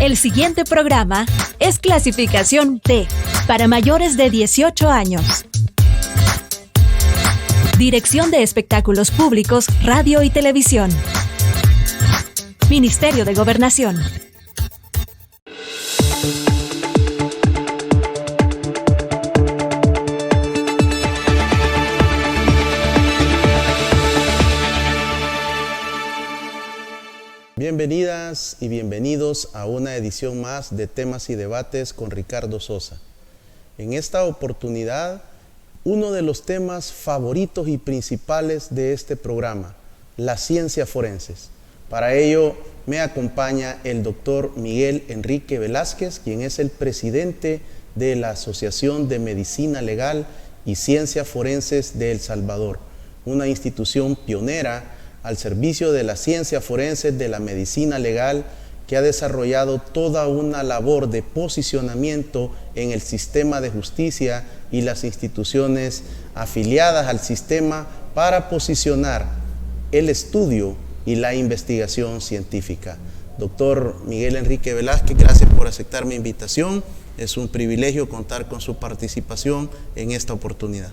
El siguiente programa es clasificación D, para mayores de 18 años. Dirección de Espectáculos Públicos, Radio y Televisión. Ministerio de Gobernación. Bienvenidas y bienvenidos a una edición más de Temas y Debates con Ricardo Sosa. En esta oportunidad, uno de los temas favoritos y principales de este programa, las ciencias forenses. Para ello me acompaña el doctor Miguel Enrique Velázquez, quien es el presidente de la Asociación de Medicina Legal y Ciencias Forenses de El Salvador, una institución pionera al servicio de las ciencias forenses de la medicina legal, que ha desarrollado toda una labor de posicionamiento en el sistema de justicia y las instituciones afiliadas al sistema para posicionar el estudio y la investigación científica. Doctor Miguel Enrique Velázquez, gracias por aceptar mi invitación. Es un privilegio contar con su participación en esta oportunidad.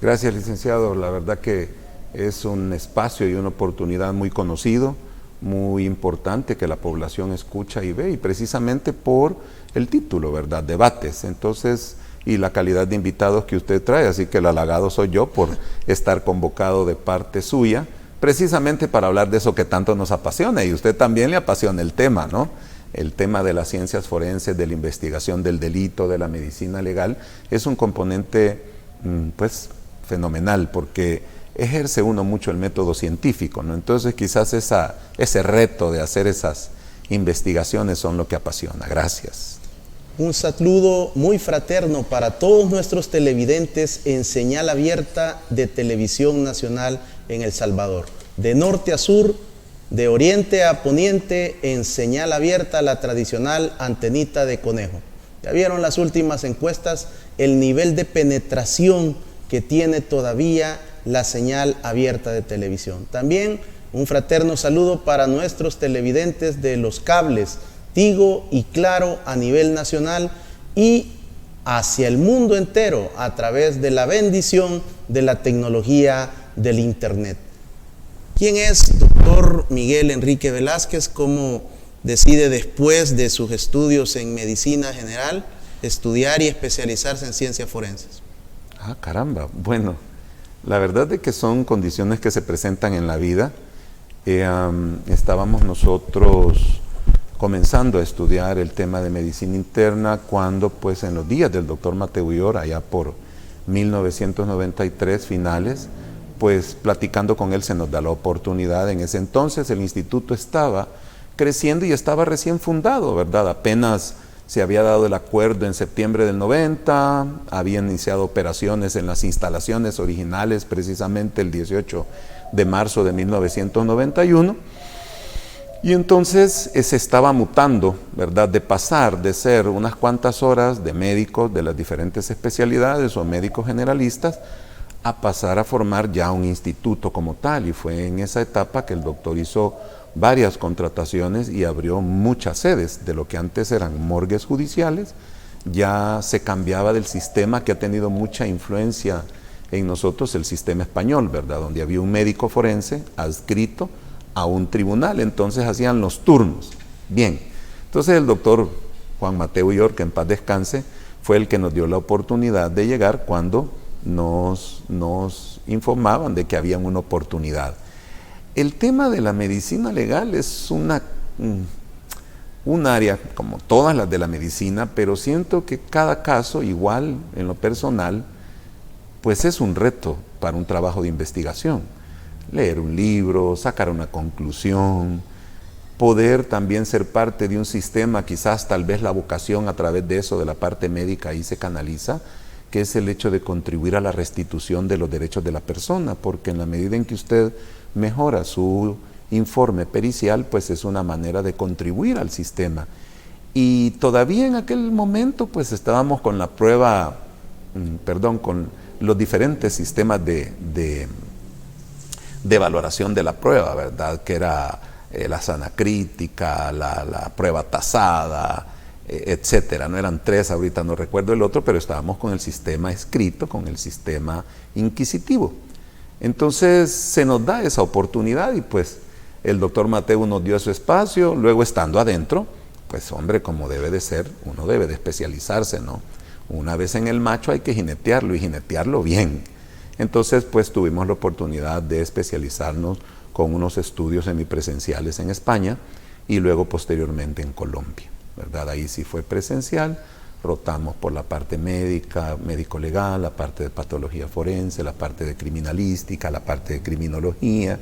Gracias, licenciado. La verdad que es un espacio y una oportunidad muy conocido, muy importante que la población escucha y ve, y precisamente por el título, ¿verdad? Debates. Entonces, y la calidad de invitados que usted trae, así que el halagado soy yo por estar convocado de parte suya, precisamente para hablar de eso que tanto nos apasiona, y usted también le apasiona el tema, ¿no? El tema de las ciencias forenses, de la investigación del delito, de la medicina legal, es un componente, pues, fenomenal, porque ejerce uno mucho el método científico, ¿no? Entonces quizás ese reto de hacer esas investigaciones son lo que apasiona. Gracias. Un saludo muy fraterno para todos nuestros televidentes en señal abierta de Televisión Nacional en El Salvador. De norte a sur, de oriente a poniente, en señal abierta, la tradicional antenita de conejo. Ya vieron las últimas encuestas, el nivel de penetración que tiene todavía la señal abierta de televisión. También un fraterno saludo para nuestros televidentes de los cables Tigo y Claro a nivel nacional y hacia el mundo entero a través de la bendición de la tecnología del Internet. ¿Quién es doctor Miguel Enrique Velázquez? ¿Cómo decide, después de sus estudios en medicina general, estudiar y especializarse en ciencias forenses? Ah, caramba. Bueno, la verdad es que son condiciones que se presentan en la vida. Estábamos nosotros comenzando a estudiar el tema de medicina interna cuando, pues, en los días del doctor Mateo Uyor, allá por 1993 finales, pues platicando con él se nos da la oportunidad. En ese entonces el instituto estaba creciendo y estaba recién fundado, ¿verdad? Apenas se había dado el acuerdo en septiembre del 90, habían iniciado operaciones en las instalaciones originales precisamente el 18 de marzo de 1991, y entonces se estaba mutando, ¿verdad? De pasar de ser unas cuantas horas de médicos de las diferentes especialidades o médicos generalistas a pasar a formar ya un instituto como tal, y fue en esa etapa que el doctor hizo varias contrataciones y abrió muchas sedes de lo que antes eran morgues judiciales. Ya se cambiaba del sistema que ha tenido mucha influencia en nosotros, el sistema español, ¿verdad? Donde había un médico forense adscrito a un tribunal, entonces hacían los turnos. Bien, entonces el doctor Juan Mateo Uyor, que en paz descanse, fue el que nos dio la oportunidad de llegar cuando nos informaban de que había una oportunidad. El tema de la medicina legal es un área como todas las de la medicina, pero siento que cada caso, igual en lo personal, pues es un reto para un trabajo de investigación. Leer un libro, sacar una conclusión, poder también ser parte de un sistema, quizás tal vez la vocación a través de eso, de la parte médica, ahí se canaliza, que es el hecho de contribuir a la restitución de los derechos de la persona, porque en la medida en que usted mejora su informe pericial, pues es una manera de contribuir al sistema. Y todavía en aquel momento, pues estábamos con la prueba, con los diferentes sistemas de valoración de la prueba, ¿verdad? Que era la sana crítica, la prueba tasada, etcétera. No eran 3, ahorita no recuerdo el otro, pero estábamos con el sistema escrito, con el sistema inquisitivo. Entonces se nos da esa oportunidad y pues el doctor Mateu nos dio su espacio. Luego, estando adentro, pues hombre, como debe de ser, uno debe de especializarse, ¿no? Una vez en el macho hay que jinetearlo y jinetearlo bien. Entonces pues tuvimos la oportunidad de especializarnos con unos estudios semipresenciales en España y luego posteriormente en Colombia, ¿verdad? Ahí sí fue presencial, rotamos por la parte médica, médico-legal, la parte de patología forense, la parte de criminalística, la parte de criminología,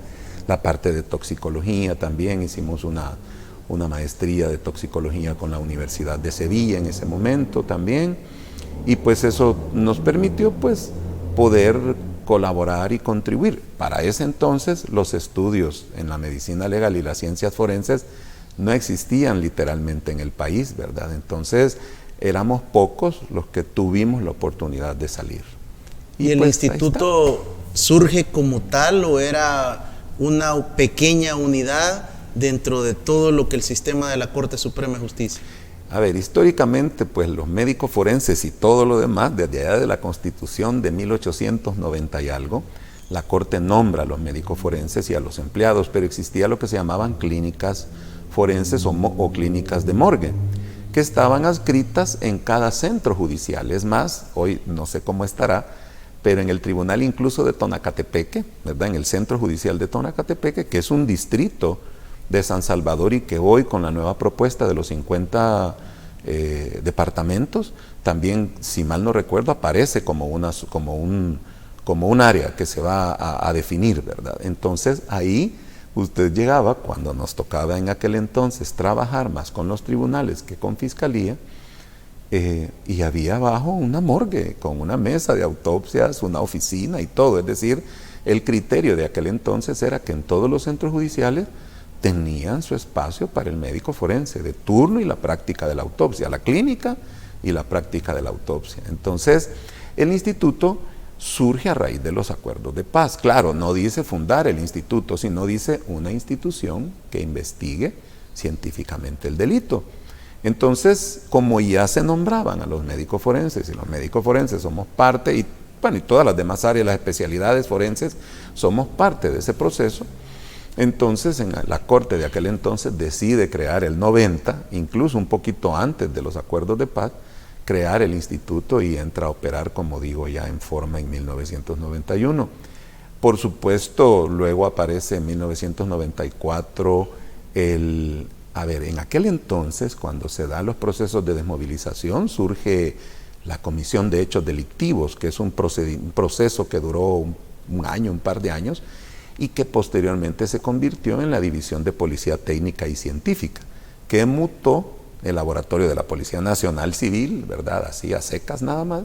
la parte de toxicología también. Hicimos una maestría de toxicología con la Universidad de Sevilla en ese momento también, y pues eso nos permitió pues poder colaborar y contribuir. Para ese entonces los estudios en la medicina legal y las ciencias forenses no existían literalmente en el país, ¿verdad? Entonces éramos pocos los que tuvimos la oportunidad de salir. ¿Y el pues, instituto surge como tal o era una pequeña unidad dentro de todo lo que el sistema de la Corte Suprema de Justicia? A ver, históricamente, pues los médicos forenses y todo lo demás, desde allá de la Constitución de 1890 y algo, la Corte nombra a los médicos forenses y a los empleados, pero existía lo que se llamaban clínicas forenses o clínicas de morgue, que estaban adscritas en cada centro judicial. Es más, hoy no sé cómo estará, pero en el tribunal incluso de Tonacatepeque, ¿verdad? En el centro judicial de Tonacatepeque, que es un distrito de San Salvador y que hoy con la nueva propuesta de los 50 departamentos, también, si mal no recuerdo, aparece como un área que se va a definir, ¿verdad? Entonces ahí usted llegaba, cuando nos tocaba en aquel entonces trabajar más con los tribunales que con fiscalía, y había abajo una morgue con una mesa de autopsias, una oficina y todo. Es decir, el criterio de aquel entonces era que en todos los centros judiciales tenían su espacio para el médico forense de turno y la práctica de la autopsia, la clínica y la práctica de la autopsia. Entonces, el instituto surge a raíz de los acuerdos de paz. Claro, no dice fundar el instituto, sino dice una institución que investigue científicamente el delito. Entonces, como ya se nombraban a los médicos forenses, y los médicos forenses somos parte, y todas las demás áreas, las especialidades forenses, somos parte de ese proceso. Entonces, en la Corte de aquel entonces decide crear el 90, incluso un poquito antes de los acuerdos de paz, crear el instituto y entra a operar, como digo, ya en forma en 1991. Por supuesto, luego aparece en 1994 en aquel entonces, cuando se dan los procesos de desmovilización, surge la Comisión de Hechos Delictivos, que es un proceso que duró un año, un par de años, y que posteriormente se convirtió en la División de Policía Técnica y Científica, que mutó el laboratorio de la Policía Nacional Civil, ¿verdad? Así a secas nada más,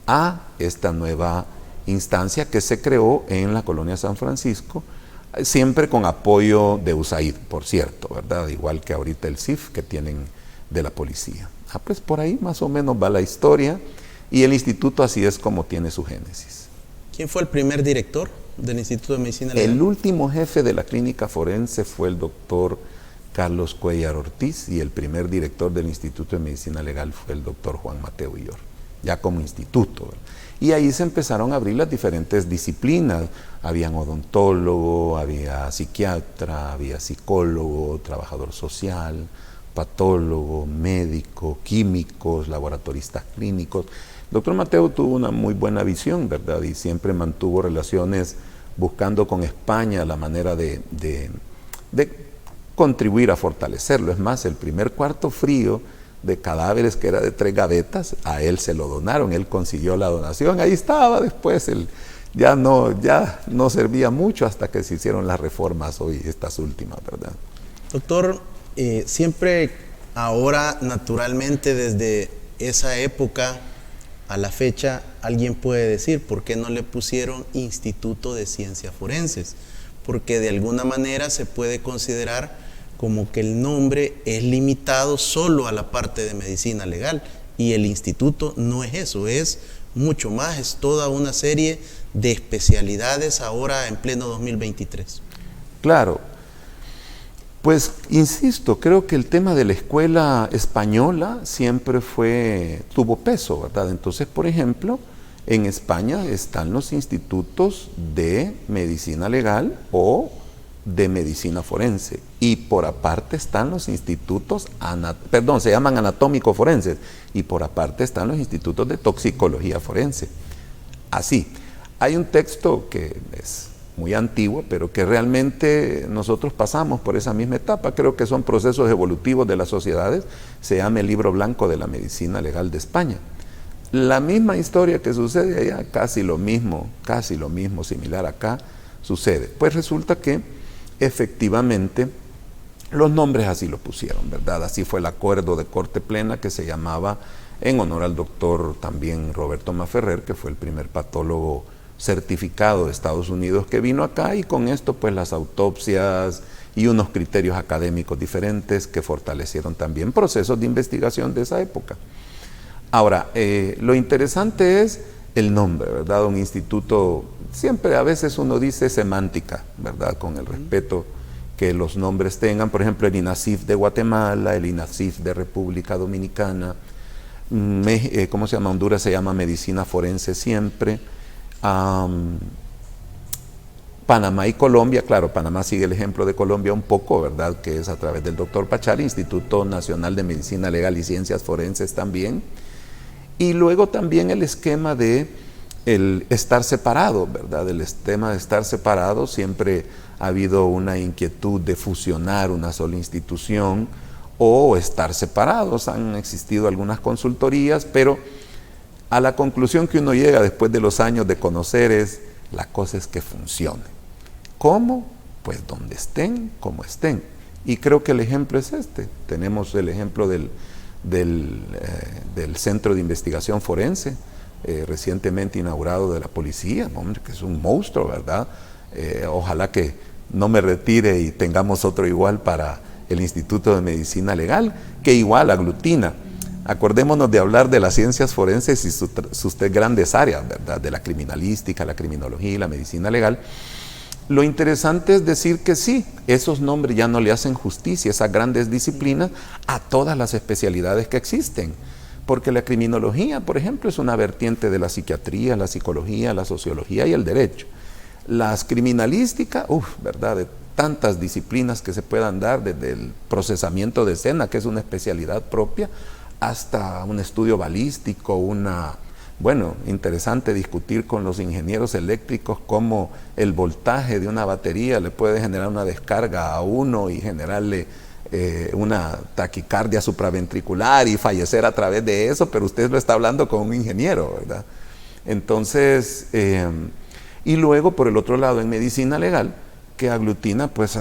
a esta nueva instancia que se creó en la colonia San Francisco, siempre con apoyo de USAID, por cierto, ¿verdad? Igual que ahorita el CIF que tienen de la policía. Pues por ahí más o menos va la historia, y el instituto así es como tiene su génesis. ¿Quién fue el primer director del Instituto de Medicina Legal? El último jefe de la clínica forense fue el doctor Carlos Cuellar Ortiz, y el primer director del Instituto de Medicina Legal fue el doctor Juan Mateu Illor, ya como instituto, ¿verdad? Y ahí se empezaron a abrir las diferentes disciplinas. Había odontólogo, había psiquiatra, había psicólogo, trabajador social, patólogo, médico, químicos, laboratoristas clínicos. El doctor Mateu tuvo una muy buena visión, ¿verdad? Y siempre mantuvo relaciones buscando con España la manera de contribuir a fortalecerlo. Es más, el primer cuarto frío de cadáveres, que era de 3 gavetas, a él se lo donaron, él consiguió la donación, ahí estaba. Después ya no servía mucho hasta que se hicieron las reformas hoy, estas últimas, ¿verdad? Doctor, siempre ahora, naturalmente, desde esa época a la fecha, alguien puede decir, ¿por qué no le pusieron Instituto de Ciencias Forenses? Porque de alguna manera se puede considerar como que el nombre es limitado solo a la parte de medicina legal, y el instituto no es eso, es mucho más, es toda una serie de especialidades ahora en pleno 2023. Claro, Pues, insisto, creo que el tema de la escuela española siempre tuvo peso, ¿verdad? Entonces, por ejemplo, en España están los institutos de medicina legal o de medicina forense, y por aparte están los institutos, se llaman anatómico forenses, y por aparte están los institutos de toxicología forense. Así, hay un texto que es muy antiguo, pero que realmente nosotros pasamos por esa misma etapa. Creo que son procesos evolutivos de las sociedades. Se llama el Libro Blanco de la Medicina Legal de España. La misma historia que sucede allá, casi lo mismo, similar acá, sucede. Pues resulta que efectivamente los nombres así lo pusieron, ¿verdad? Así fue el acuerdo de corte plena, que se llamaba en honor al doctor también Roberto Maferrer, que fue el primer patólogo certificado de Estados Unidos que vino acá, y con esto pues las autopsias y unos criterios académicos diferentes que fortalecieron también procesos de investigación de esa época. Ahora, lo interesante es el nombre, ¿verdad? Un instituto, siempre a veces uno dice semántica, ¿verdad? Con el respeto que los nombres tengan. Por ejemplo, el INASIF de Guatemala, el INASIF de República Dominicana, ¿cómo se llama? Honduras se llama Medicina Forense siempre. Panamá y Colombia, claro, Panamá sigue el ejemplo de Colombia un poco, ¿verdad? Que es a través del doctor Pachal, Instituto Nacional de Medicina Legal y Ciencias Forenses también. Y luego también el esquema de el estar separado, ¿verdad? El esquema de estar separado, siempre ha habido una inquietud de fusionar una sola institución o estar separados. Han existido algunas consultorías, pero a la conclusión que uno llega después de los años de conocer es, la cosa es que funcione. ¿Cómo? Pues donde estén, como estén. Y creo que el ejemplo es este. Tenemos el ejemplo del Centro de Investigación Forense, recientemente inaugurado, de la policía, hombre, que es un monstruo, ¿verdad? Ojalá que no me retire y tengamos otro igual para el Instituto de Medicina Legal, que igual aglutina. Acordémonos de hablar de las ciencias forenses y sus tres grandes áreas, ¿verdad? De la criminalística, la criminología y la medicina legal. Lo interesante es decir que sí, esos nombres ya no le hacen justicia, esas grandes disciplinas, a todas las especialidades que existen. Porque la criminología, por ejemplo, es una vertiente de la psiquiatría, la psicología, la sociología y el derecho. Las criminalísticas, ¿verdad? De tantas disciplinas que se puedan dar, desde el procesamiento de escena, que es una especialidad propia, hasta un estudio balístico, interesante discutir con los ingenieros eléctricos cómo el voltaje de una batería le puede generar una descarga a uno y generarle una taquicardia supraventricular y fallecer a través de eso, pero usted lo está hablando con un ingeniero, ¿verdad? Entonces, y luego por el otro lado en medicina legal, que aglutina pues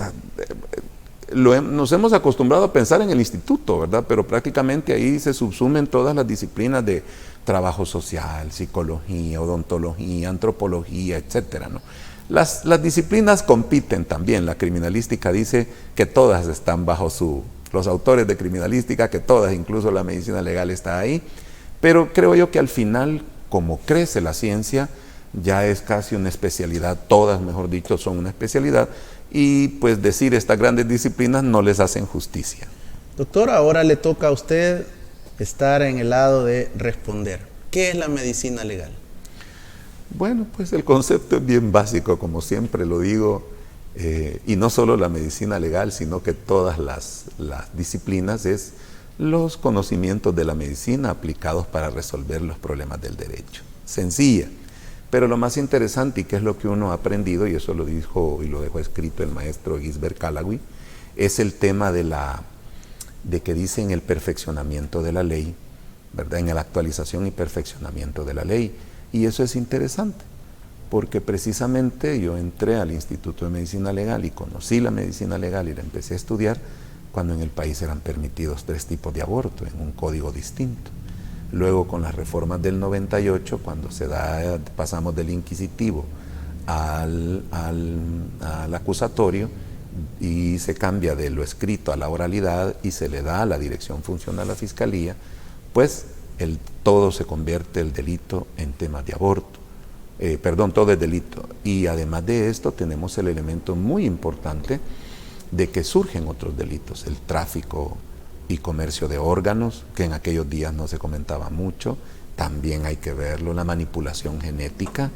nos hemos acostumbrado a pensar en el instituto, ¿verdad? Pero prácticamente ahí se subsumen todas las disciplinas de trabajo social, psicología, odontología, antropología, etcétera, ¿no? Las disciplinas compiten también. La criminalística dice que todas están bajo los autores de criminalística, que todas, incluso la medicina legal está ahí, pero creo yo que al final, como crece la ciencia, ya es casi una especialidad, todas, mejor dicho, son una especialidad, y pues decir estas grandes disciplinas no les hacen justicia. Doctor, ahora le toca a usted estar en el lado de responder. ¿Qué es la medicina legal? Bueno, pues el concepto es bien básico, como siempre lo digo, y no solo la medicina legal, sino que todas las disciplinas, es los conocimientos de la medicina aplicados para resolver los problemas del derecho. Sencilla. Pero lo más interesante, y que es lo que uno ha aprendido, y eso lo dijo y lo dejó escrito el maestro Gisbert Callaway, es el tema de que dicen el perfeccionamiento de la ley, ¿verdad? En la actualización y perfeccionamiento de la ley. Y eso es interesante, porque precisamente yo entré al Instituto de Medicina Legal y conocí la medicina legal y la empecé a estudiar cuando en el país eran permitidos 3 tipos de aborto en un código distinto. Luego, con las reformas del 98, cuando pasamos del inquisitivo al acusatorio, y se cambia de lo escrito a la oralidad y se le da a la dirección funcional a la fiscalía, pues todo se convierte el delito en temas de aborto. Todo es delito. Y además de esto tenemos el elemento muy importante de que surgen otros delitos, el tráfico y comercio de órganos, que en aquellos días no se comentaba mucho, también hay que verlo, la manipulación genética.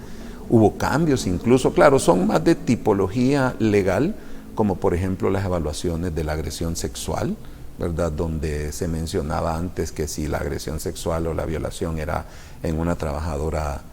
Hubo cambios incluso, claro, son más de tipología legal, como por ejemplo las evaluaciones de la agresión sexual, ¿verdad? Donde se mencionaba antes que si la agresión sexual o la violación era en una trabajadora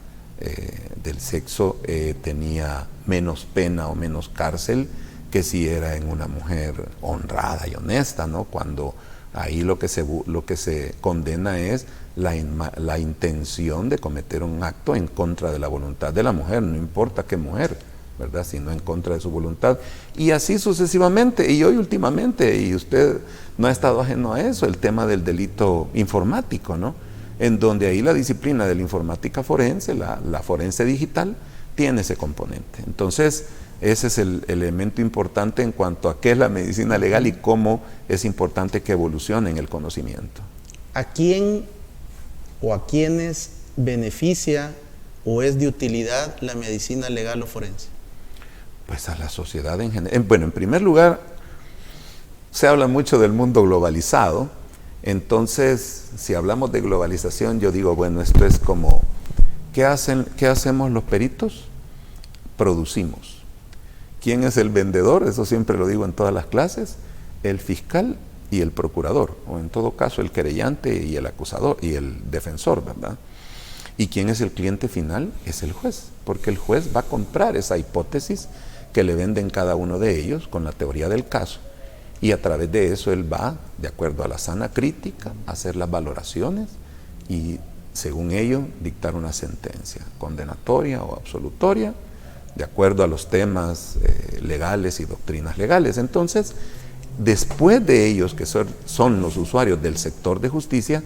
del sexo, tenía menos pena o menos cárcel que si era en una mujer honrada y honesta, ¿no? Cuando ahí lo que se condena es la intención de cometer un acto en contra de la voluntad de la mujer, no importa qué mujer, ¿verdad? Sino en contra de su voluntad. Y así sucesivamente. Y hoy últimamente, y usted no ha estado ajeno a eso, el tema del delito informático, ¿no? En donde ahí la disciplina de la informática forense, la forense digital, tiene ese componente. Entonces, ese es el elemento importante en cuanto a qué es la medicina legal y cómo es importante que evolucione en el conocimiento. ¿A quién o a quiénes beneficia o es de utilidad la medicina legal o forense? Pues a la sociedad en general. Bueno, en primer lugar, se habla mucho del mundo globalizado. Entonces, si hablamos de globalización, yo digo, bueno, esto es como, ¿qué hacemos los peritos? Producimos. ¿Quién es el vendedor? Eso siempre lo digo en todas las clases. El fiscal y el procurador, o en todo caso el querellante y el acusador y el defensor, ¿verdad? ¿Y quién es el cliente final? Es el juez, porque el juez va a comprar esa hipótesis que le venden cada uno de ellos con la teoría del caso. Y a través de eso él va, de acuerdo a la sana crítica, a hacer las valoraciones y, según ello, dictar una sentencia condenatoria o absolutoria, de acuerdo a los temas legales y doctrinas legales. Entonces, después de ellos, que son los usuarios del sector de justicia,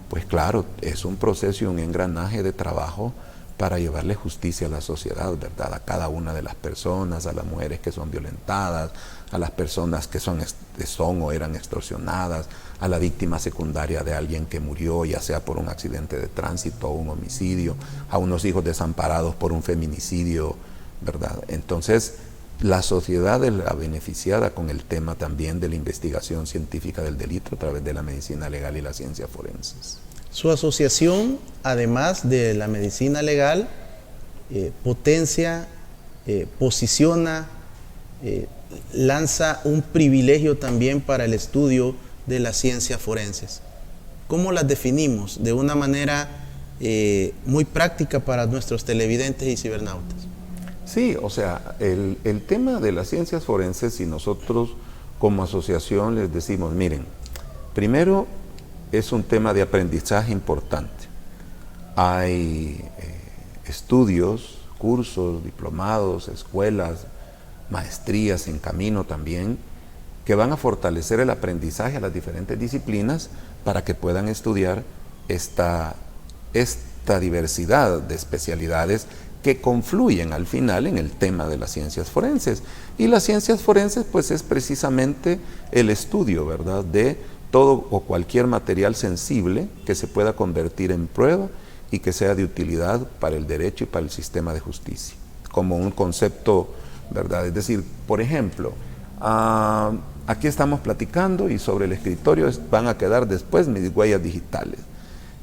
pues claro, es un proceso y un engranaje de trabajo para llevarle justicia a la sociedad, ¿verdad? A cada una de las personas, a las mujeres que son violentadas, a las personas que son o eran extorsionadas, a la víctima secundaria de alguien que murió, ya sea por un accidente de tránsito o un homicidio, a unos hijos desamparados por un feminicidio, ¿verdad? Entonces, la sociedad es la beneficiada con el tema también de la investigación científica del delito a través de la medicina legal y las ciencias forenses. Su asociación, además de la medicina legal, potencia, posiciona, lanza un privilegio también para el estudio de las ciencias forenses. ¿Cómo las definimos? De una manera muy práctica para nuestros televidentes y cibernautas. Sí, o sea, el tema de las ciencias forenses, y nosotros como asociación les decimos, miren, primero es un tema de aprendizaje importante. Hay estudios, cursos, diplomados, escuelas, maestrías en camino también, que van a fortalecer el aprendizaje a las diferentes disciplinas para que puedan estudiar esta diversidad de especialidades que confluyen al final en el tema de las ciencias forenses. Y las ciencias forenses pues es precisamente el estudio, ¿verdad?, de todo o cualquier material sensible que se pueda convertir en prueba y que sea de utilidad para el derecho y para el sistema de justicia, como un concepto, ¿verdad? Es decir, por ejemplo, aquí estamos platicando y sobre el escritorio van a quedar después mis huellas digitales.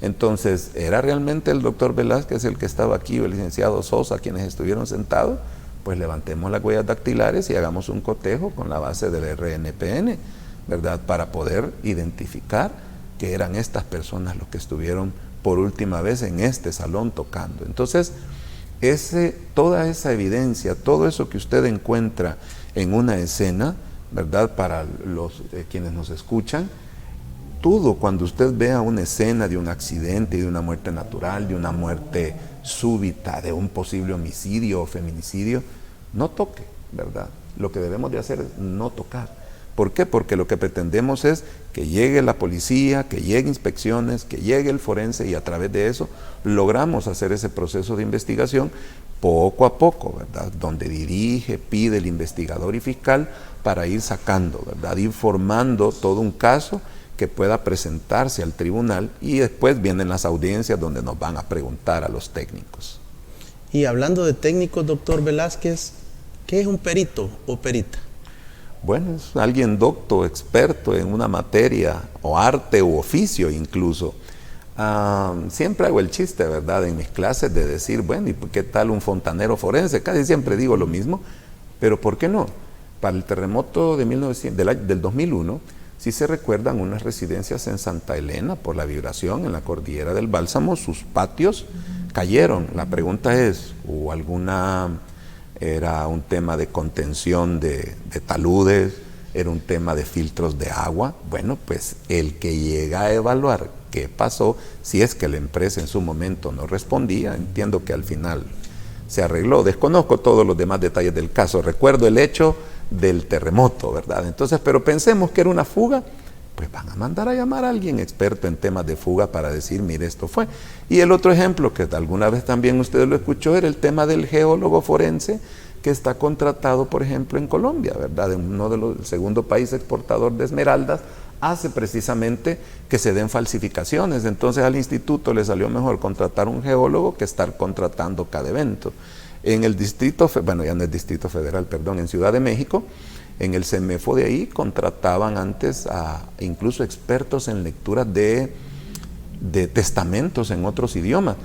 Entonces, ¿era realmente el doctor Velázquez el que estaba aquí o el licenciado Sosa quienes estuvieron sentados? Pues levantemos las huellas dactilares y hagamos un cotejo con la base del RNPN, ¿verdad? Para poder identificar que eran estas personas los que estuvieron por última vez en este salón tocando. Entonces, toda esa evidencia, todo eso que usted encuentra en una escena, ¿verdad? Para los quienes nos escuchan, todo cuando usted vea una escena de un accidente, de una muerte natural, de una muerte súbita, de un posible homicidio o feminicidio, no toque, ¿verdad? Lo que debemos de hacer es no tocar. ¿Por qué? Porque lo que pretendemos es que llegue la policía, que llegue inspecciones, que llegue el forense y a través de eso logramos hacer ese proceso de investigación poco a poco, ¿verdad? Donde dirige, pide el investigador y fiscal para ir sacando, ¿verdad? Ir formando todo un caso que pueda presentarse al tribunal y después vienen las audiencias donde nos van a preguntar a los técnicos. Y hablando de técnicos, doctor Velázquez, ¿qué es un perito o perita? bueno, es alguien docto, experto en una materia, o arte, o oficio incluso. Siempre hago el chiste, ¿verdad?, en mis clases de decir, bueno, ¿y qué tal un fontanero forense? Casi siempre digo lo mismo, pero ¿por qué no? Para el terremoto de del 2001, si se recuerdan unas residencias en Santa Elena, por la vibración en la cordillera del Bálsamo, sus patios cayeron. La pregunta es, ¿hubo era un tema de contención de taludes? ¿Era un tema de filtros de agua? Bueno, pues el que llega a evaluar qué pasó, si es que la empresa en su momento no respondía, entiendo que al final se arregló. Desconozco todos los demás detalles del caso, recuerdo el hecho del terremoto, ¿verdad? Entonces, pero pensemos que era una fuga, pues van a mandar a llamar a alguien experto en temas de fuga para decir, mire, esto fue. Y el otro ejemplo, que alguna vez también usted lo escuchó, era el tema del geólogo forense que está contratado, por ejemplo, en Colombia, ¿verdad? En el segundo país exportador de esmeraldas, hace precisamente que se den falsificaciones. Entonces al instituto le salió mejor contratar un geólogo que estar contratando cada evento. En el distrito, bueno, ya no es Distrito Federal, perdón, en Ciudad de México, en el CEMEFO de ahí contrataban antes a incluso expertos en lecturas de testamentos en otros idiomas.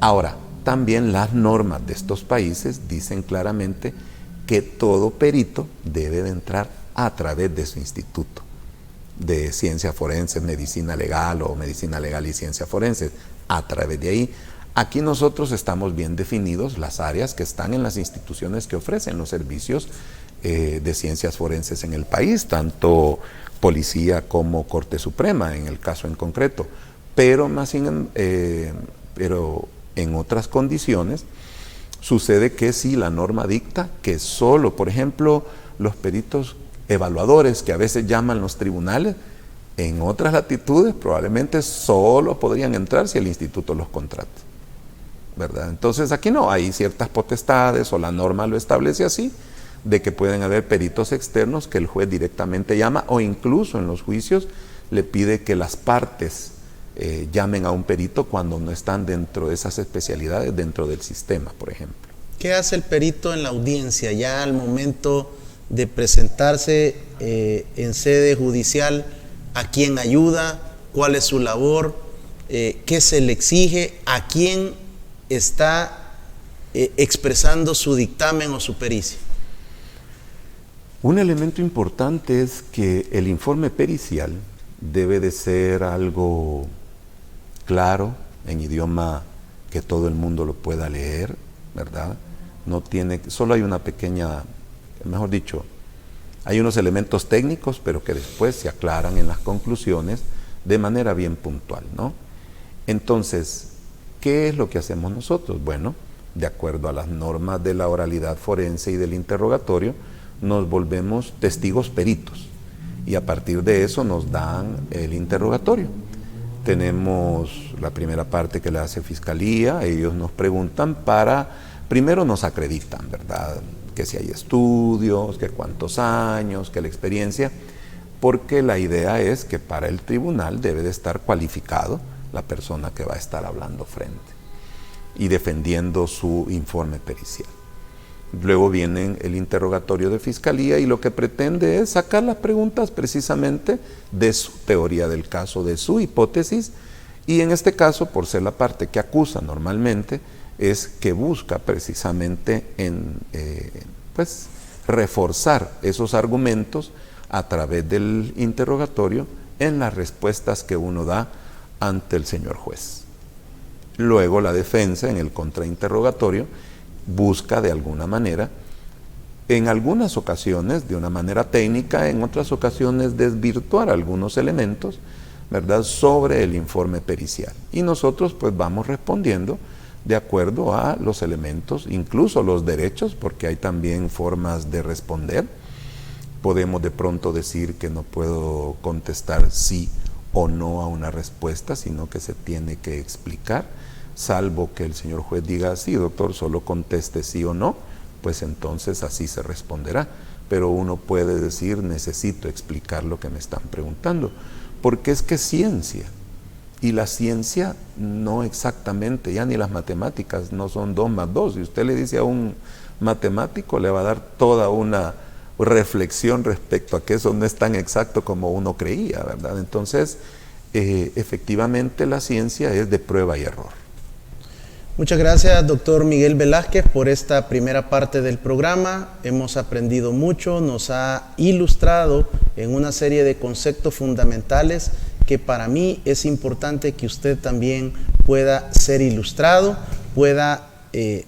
Ahora, también las normas de estos países dicen claramente que todo perito debe de entrar a través de su instituto de ciencias forenses, medicina legal o medicina legal y ciencias forenses, a través de ahí. Aquí nosotros estamos bien definidos las áreas que están en las instituciones que ofrecen los servicios de ciencias forenses en el país, tanto policía como Corte Suprema en el caso en concreto, pero en otras condiciones sucede que sí, la norma dicta que solo, por ejemplo, los peritos evaluadores que a veces llaman los tribunales, en otras latitudes probablemente solo podrían entrar si el instituto los contrata, ¿verdad? Entonces aquí no, hay ciertas potestades o la norma lo establece así, de que pueden haber peritos externos que el juez directamente llama, o incluso en los juicios le pide que las partes llamen a un perito cuando no están dentro de esas especialidades dentro del sistema, por ejemplo. ¿Qué hace el perito en la audiencia ya al momento de presentarse en sede judicial? ¿A quién ayuda? ¿Cuál es su labor? ¿Qué se le exige? ¿A quién está expresando su dictamen o su pericia? Un elemento importante es que el informe pericial debe de ser algo claro, en idioma que todo el mundo lo pueda leer, ¿verdad? Solo hay una pequeña, mejor dicho, hay unos elementos técnicos, pero que después se aclaran en las conclusiones de manera bien puntual, ¿no? Entonces, ¿qué es lo que hacemos nosotros? Bueno, de acuerdo a las normas de la oralidad forense y del interrogatorio, nos volvemos testigos peritos y a partir de eso nos dan el interrogatorio. Tenemos la primera parte que la hace Fiscalía, ellos nos preguntan primero nos acreditan, ¿verdad? Que si hay estudios, que cuántos años, que la experiencia, porque la idea es que para el tribunal debe de estar cualificado la persona que va a estar hablando frente y defendiendo su informe pericial. Luego viene el interrogatorio de Fiscalía y lo que pretende es sacar las preguntas precisamente de su teoría del caso, de su hipótesis, y en este caso, por ser la parte que acusa normalmente, es que busca precisamente reforzar esos argumentos a través del interrogatorio en las respuestas que uno da ante el señor juez. Luego la defensa en el contrainterrogatorio busca de alguna manera, en algunas ocasiones de una manera técnica, en otras ocasiones desvirtuar algunos elementos, ¿verdad?, sobre el informe pericial. Y nosotros pues vamos respondiendo de acuerdo a los elementos, incluso los derechos, porque hay también formas de responder. Podemos de pronto decir que no puedo contestar sí o no a una respuesta, sino que se tiene que explicar, salvo que el señor juez diga, sí, doctor, solo conteste sí o no, pues entonces así se responderá. Pero uno puede decir, necesito explicar lo que me están preguntando, porque es que es ciencia, y la ciencia no exactamente, ya ni las matemáticas no son 2 más 2. Si usted le dice a un matemático, le va a dar toda una reflexión respecto a que eso no es tan exacto como uno creía, ¿verdad? Entonces, efectivamente la ciencia es de prueba y error. Muchas gracias, doctor Miguel Velázquez, por esta primera parte del programa. Hemos aprendido mucho, nos ha ilustrado en una serie de conceptos fundamentales que para mí es importante que usted también pueda ser ilustrado, pueda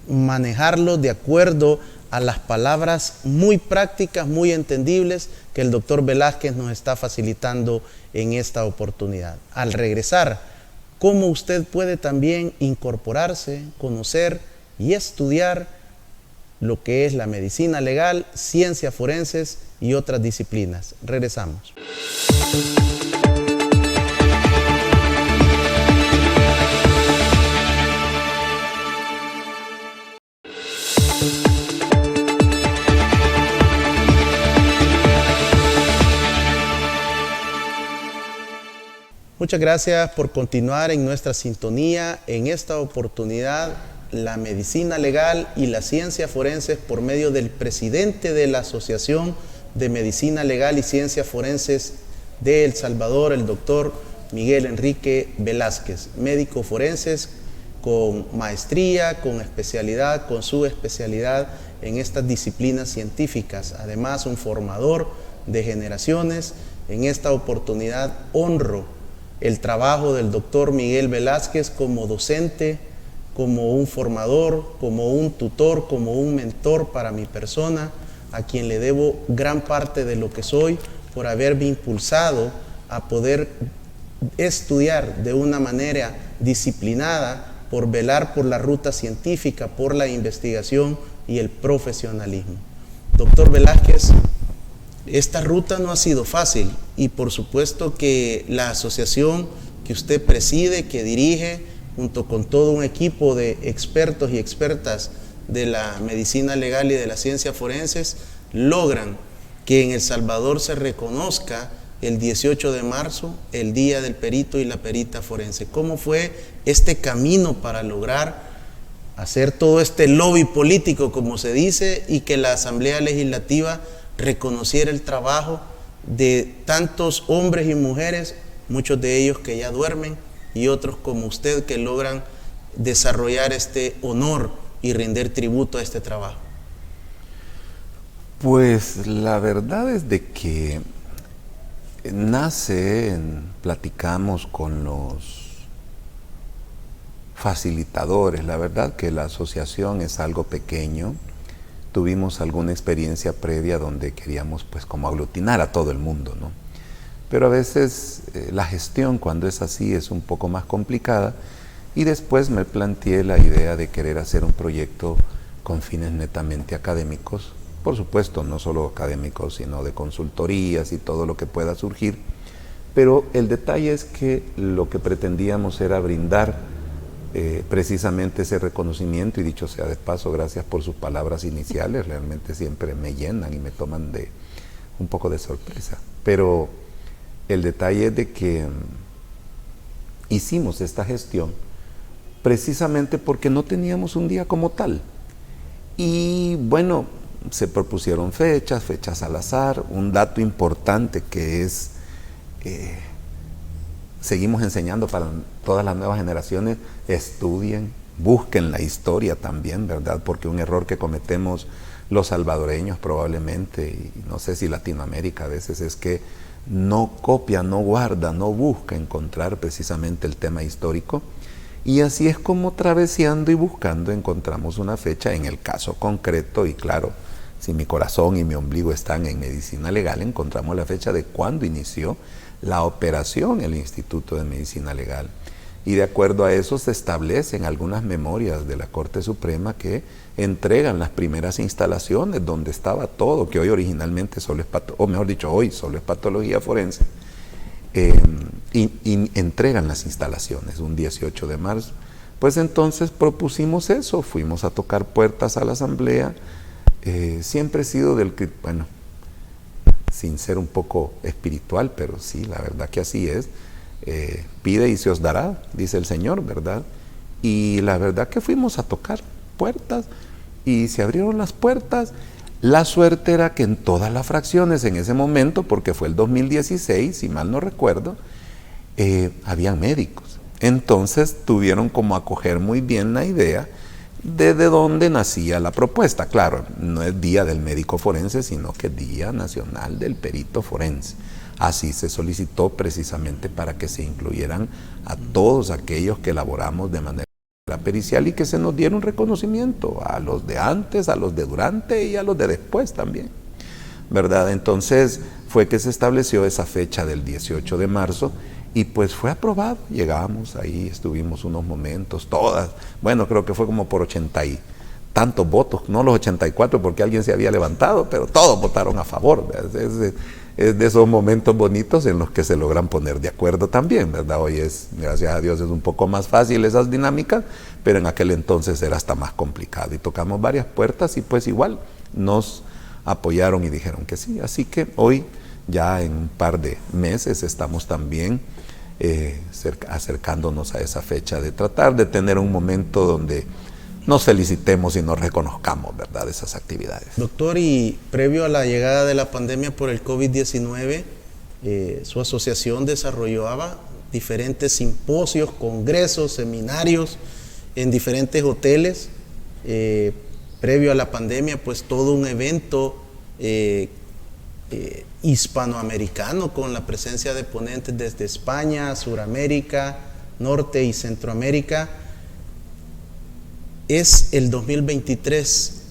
manejarlo de acuerdo a las palabras muy prácticas, muy entendibles que el doctor Velázquez nos está facilitando en esta oportunidad. Al regresar, cómo usted puede también incorporarse, conocer y estudiar lo que es la medicina legal, ciencias forenses y otras disciplinas. Regresamos. Muchas gracias por continuar en nuestra sintonía. En esta oportunidad, la medicina legal y la ciencia forenses por medio del presidente de la Asociación de Medicina Legal y Ciencias Forenses de El Salvador, el doctor Miguel Enrique Velázquez, médico forenses con maestría, con especialidad, con subespecialidad en estas disciplinas científicas. Además, un formador de generaciones. En esta oportunidad honro el trabajo del doctor Miguel Velázquez como docente, como un formador, como un tutor, como un mentor para mi persona, a quien le debo gran parte de lo que soy por haberme impulsado a poder estudiar de una manera disciplinada, por velar por la ruta científica, por la investigación y el profesionalismo. Doctor Velázquez, esta ruta no ha sido fácil y por supuesto que la asociación que usted preside, que dirige, junto con todo un equipo de expertos y expertas de la medicina legal y de las ciencias forenses, logran que en El Salvador se reconozca el 18 de marzo el Día del Perito y la Perita Forense. ¿Cómo fue este camino para lograr hacer todo este lobby político, como se dice, y que la Asamblea Legislativa reconociera el trabajo de tantos hombres y mujeres, muchos de ellos que ya duermen y otros como usted que logran desarrollar este honor y rendir tributo a este trabajo? Pues la verdad es de que platicamos con los facilitadores. La verdad que la asociación es algo pequeño. Tuvimos alguna experiencia previa donde queríamos pues como aglutinar a todo el mundo, ¿no? Pero a veces la gestión cuando es así es un poco más complicada y después me planteé la idea de querer hacer un proyecto con fines netamente académicos, por supuesto no solo académicos sino de consultorías y todo lo que pueda surgir, pero el detalle es que lo que pretendíamos era brindar precisamente ese reconocimiento, y dicho sea de paso, gracias por sus palabras iniciales, realmente siempre me llenan y me toman de un poco de sorpresa. Pero el detalle es de que hicimos esta gestión precisamente porque no teníamos un día como tal. Y bueno, se propusieron fechas al azar. Un dato importante que es seguimos enseñando para todas las nuevas generaciones: estudien, busquen la historia también, ¿verdad? Porque un error que cometemos los salvadoreños probablemente, y no sé si Latinoamérica a veces, es que no copia, no guarda, no busca encontrar precisamente el tema histórico. Y así es como traveseando y buscando encontramos una fecha. En el caso concreto, y claro, si mi corazón y mi ombligo están en medicina legal, encontramos la fecha de cuando inició la operación el Instituto de Medicina Legal. Y de acuerdo a eso se establecen algunas memorias de la Corte Suprema que entregan las primeras instalaciones donde estaba todo, que hoy originalmente solo es hoy solo es patología forense, y entregan las instalaciones un 18 de marzo. Pues entonces propusimos eso, fuimos a tocar puertas a la asamblea. Siempre he sido del que, bueno, sin ser un poco espiritual, pero sí, la verdad que así es. Pide y se os dará, dice el Señor, ¿verdad? Y la verdad que fuimos a tocar puertas y se abrieron las puertas. La suerte era que en todas las fracciones en ese momento, porque fue el 2016, si mal no recuerdo, habían médicos. Entonces tuvieron como acoger muy bien la idea de dónde nacía la propuesta. Claro, no es Día del Médico Forense, sino que Día Nacional del Perito Forense. Así se solicitó precisamente para que se incluyeran a todos aquellos que elaboramos de manera pericial y que se nos diera un reconocimiento a los de antes, a los de durante y a los de después también, ¿verdad? Entonces fue que se estableció esa fecha del 18 de marzo y pues fue aprobado. Llegamos ahí, estuvimos unos momentos, todas, bueno, creo que fue como por 80 y tantos votos, no los 84 porque alguien se había levantado, pero todos votaron a favor. Es de esos momentos bonitos en los que se logran poner de acuerdo también, ¿verdad? Hoy gracias a Dios, es un poco más fácil esas dinámicas, pero en aquel entonces era hasta más complicado. Y tocamos varias puertas y pues igual nos apoyaron y dijeron que sí. Así que hoy, ya en un par de meses, estamos también acercándonos a esa fecha de tratar de tener un momento donde nos felicitemos y nos reconozcamos, ¿verdad?, esas actividades. Doctor, y previo a la llegada de la pandemia por el COVID-19, su asociación desarrollaba diferentes simposios, congresos, seminarios en diferentes hoteles. Previo a la pandemia, pues todo un evento hispanoamericano con la presencia de ponentes desde España, Suramérica, Norte y Centroamérica. ¿Es el 2023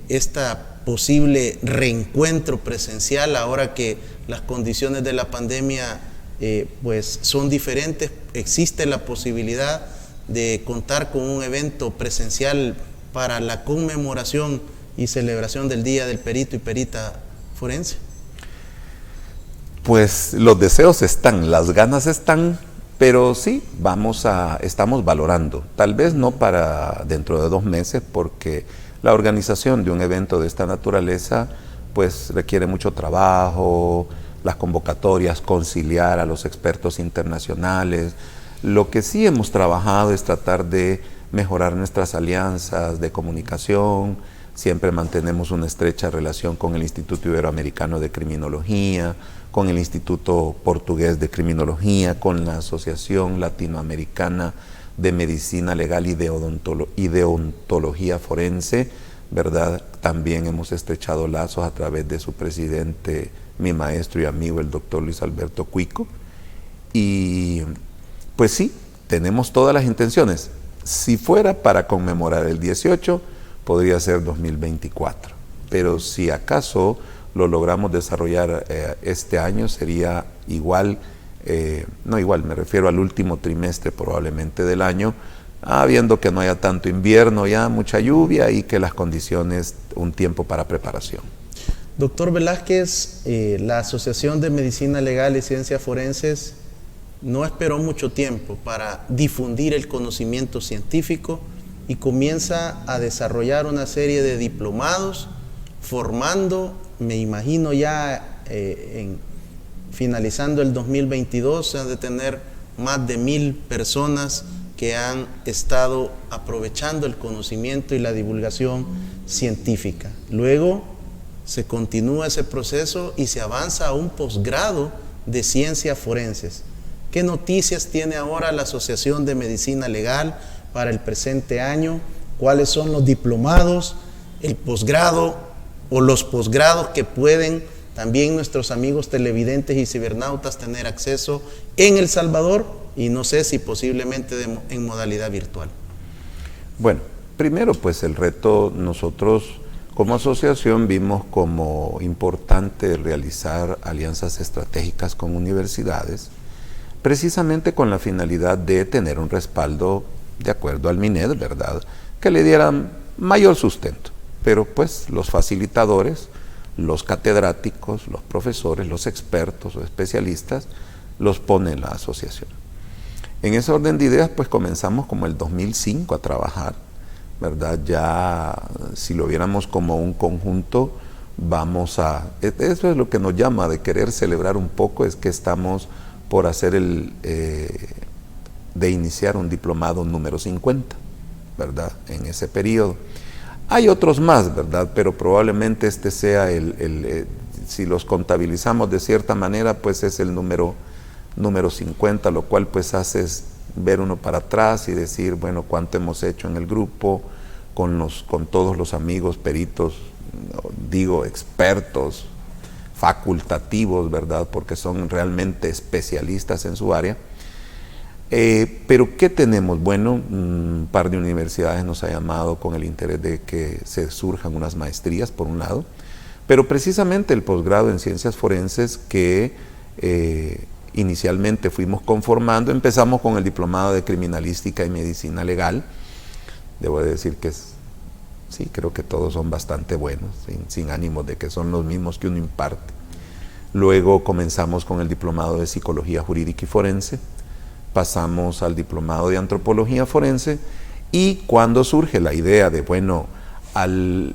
esta posible reencuentro presencial ahora que las condiciones de la pandemia pues son diferentes? ¿Existe la posibilidad de contar con un evento presencial para la conmemoración y celebración del Día del Perito y Perita Forense? Pues los deseos están, las ganas están, pero sí, estamos valorando, tal vez no para dentro de 2 meses, porque la organización de un evento de esta naturaleza pues requiere mucho trabajo, las convocatorias, conciliar a los expertos internacionales. Lo que sí hemos trabajado es tratar de mejorar nuestras alianzas de comunicación. Siempre mantenemos una estrecha relación con el Instituto Iberoamericano de Criminología, con el Instituto Portugués de Criminología, con la Asociación Latinoamericana de Medicina Legal y de Odontología Forense, ¿verdad? También hemos estrechado lazos a través de su presidente, mi maestro y amigo, el doctor Luis Alberto Cuico. Y pues sí, tenemos todas las intenciones. Si fuera para conmemorar el 18, podría ser 2024. Pero si acaso lo logramos desarrollar este año, sería igual, no igual, me refiero al último trimestre probablemente del año, viendo que no haya tanto invierno, ya mucha lluvia y que las condiciones, un tiempo para preparación. Doctor Velázquez, la Asociación de Medicina Legal y Ciencias Forenses no esperó mucho tiempo para difundir el conocimiento científico y comienza a desarrollar una serie de diplomados, formando, me imagino ya finalizando el 2022, se han de tener más de 1000 personas que han estado aprovechando el conocimiento y la divulgación científica. Luego se continúa ese proceso y se avanza a un posgrado de ciencias forenses. ¿Qué noticias tiene ahora la Asociación de Medicina Legal para el presente año? ¿Cuáles son los diplomados, el posgrado o los posgrados que pueden también nuestros amigos televidentes y cibernautas tener acceso en El Salvador y no sé si posiblemente en modalidad virtual? Bueno, primero pues el reto, nosotros como asociación vimos como importante realizar alianzas estratégicas con universidades, precisamente con la finalidad de tener un respaldo de acuerdo al MINED, ¿verdad?, que le dieran mayor sustento. Pero pues los facilitadores, los catedráticos, los profesores, los expertos o especialistas, los pone la asociación. En ese orden de ideas pues comenzamos como el 2005 a trabajar, ¿verdad? Ya si lo viéramos como un conjunto, eso es lo que nos llama de querer celebrar un poco, es que estamos por hacer de iniciar un diplomado número 50, ¿verdad?, en ese periodo. Hay otros más, ¿verdad? Pero probablemente este sea si los contabilizamos de cierta manera, pues es el número 50, lo cual pues hace ver uno para atrás y decir, bueno, cuánto hemos hecho en el grupo, con todos los amigos peritos, digo, expertos, facultativos, ¿verdad? Porque son realmente especialistas en su área. Pero ¿qué tenemos? Bueno, un par de universidades nos ha llamado con el interés de que se surjan unas maestrías, por un lado, pero precisamente el posgrado en ciencias forenses que inicialmente fuimos conformando. Empezamos con el diplomado de criminalística y medicina legal. Debo decir que sí, creo que todos son bastante buenos, sin ánimo de que son los mismos que uno imparte. Luego comenzamos con el diplomado de psicología jurídica y forense, pasamos al diplomado de antropología forense, y cuando surge la idea de, bueno, al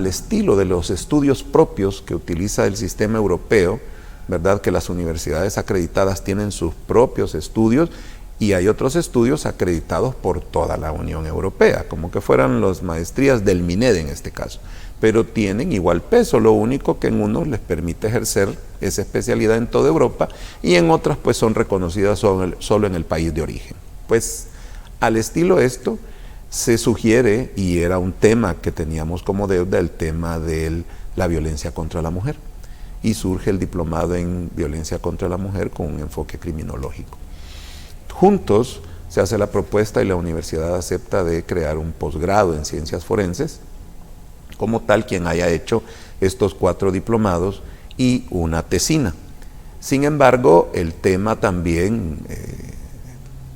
estilo de los estudios propios que utiliza el sistema europeo, ¿verdad? Que las universidades acreditadas tienen sus propios estudios y hay otros estudios acreditados por toda la Unión Europea, como que fueran las maestrías del MINED en este caso, pero tienen igual peso, lo único que en unos les permite ejercer esa especialidad en toda Europa y en otras pues son reconocidas solo en el país de origen. Pues al estilo esto se sugiere, y era un tema que teníamos como deuda, el tema de la violencia contra la mujer, y surge el diplomado en violencia contra la mujer con un enfoque criminológico. Juntos se hace la propuesta y la universidad acepta de crear un posgrado en ciencias forenses, como tal quien haya hecho estos 4 diplomados y una tesina. Sin embargo, el tema también,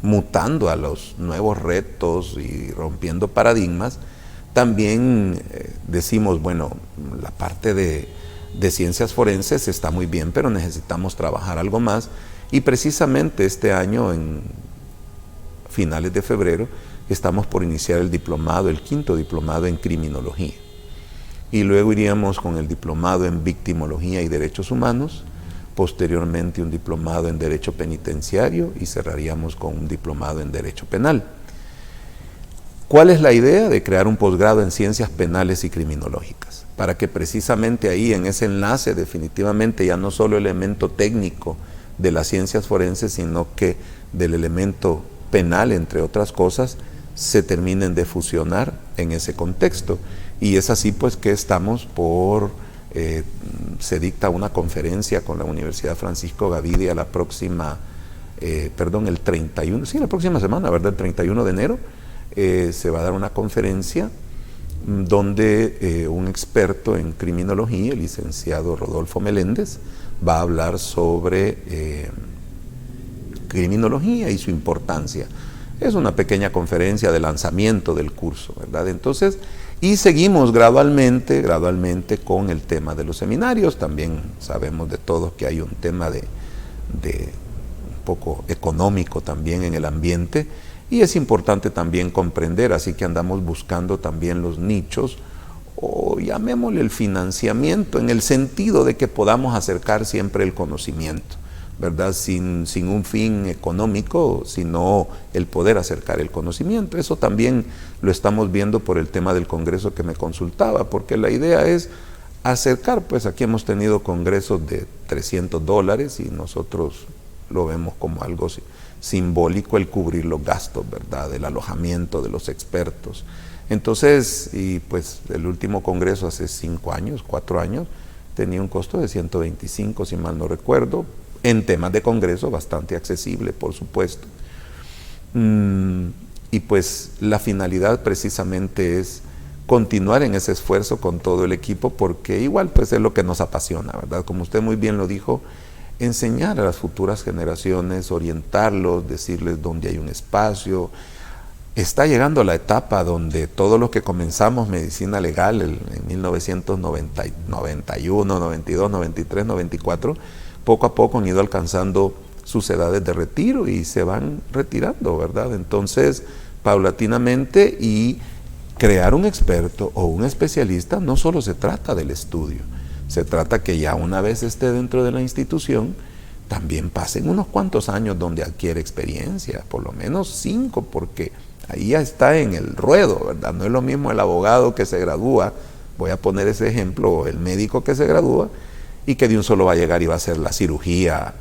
mutando a los nuevos retos y rompiendo paradigmas, también decimos, bueno, la parte de ciencias forenses está muy bien, pero necesitamos trabajar algo más, y precisamente este año, en finales de febrero, estamos por iniciar el diplomado, el 5º diplomado en criminología. Y luego iríamos con el diplomado en victimología y derechos humanos, posteriormente un diplomado en derecho penitenciario y cerraríamos con un diplomado en derecho penal. ¿Cuál es la idea? De crear un posgrado en ciencias penales y criminológicas, para que precisamente ahí en ese enlace definitivamente ya no solo el elemento técnico de las ciencias forenses, sino que del elemento penal, entre otras cosas, se terminen de fusionar en ese contexto. Y es así pues que estamos se dicta una conferencia con la Universidad Francisco Gavidia la próxima, el 31, sí, la próxima semana, ¿verdad? El 31 de enero, se va a dar una conferencia donde un experto en criminología, el licenciado Rodolfo Meléndez, va a hablar sobre criminología y su importancia. Es una pequeña conferencia de lanzamiento del curso, ¿verdad? Entonces, y seguimos gradualmente con el tema de los seminarios. También sabemos de todos que hay un tema de un poco económico también en el ambiente, y es importante también comprender, así que andamos buscando también los nichos, o llamémosle el financiamiento, en el sentido de que podamos acercar siempre el conocimiento, ¿verdad? Sin un fin económico, sino el poder acercar el conocimiento. Eso también lo estamos viendo por el tema del congreso que me consultaba, porque la idea es acercar, pues aquí hemos tenido congresos de $300 y nosotros lo vemos como algo simbólico el cubrir los gastos, ¿verdad? Del alojamiento de los expertos. Entonces, y pues el último congreso hace 4 años, tenía un costo de 125, si mal no recuerdo, en temas de congreso bastante accesible, por supuesto. Y pues la finalidad precisamente es continuar en ese esfuerzo con todo el equipo, porque igual pues es lo que nos apasiona, ¿verdad? Como usted muy bien lo dijo, enseñar a las futuras generaciones, orientarlos, decirles dónde hay un espacio. Está llegando la etapa donde todos los que comenzamos medicina legal en 1991, 92, 93, 94, poco a poco han ido alcanzando sus edades de retiro y se van retirando, ¿verdad? Entonces, paulatinamente, y crear un experto o un especialista no solo se trata del estudio, se trata que ya una vez esté dentro de la institución, también pasen unos cuantos años donde adquiere experiencia, por lo menos 5, porque ahí ya está en el ruedo, ¿verdad? No es lo mismo el abogado que se gradúa, voy a poner ese ejemplo, o el médico que se gradúa, y que de un solo va a llegar y va a hacer la cirugía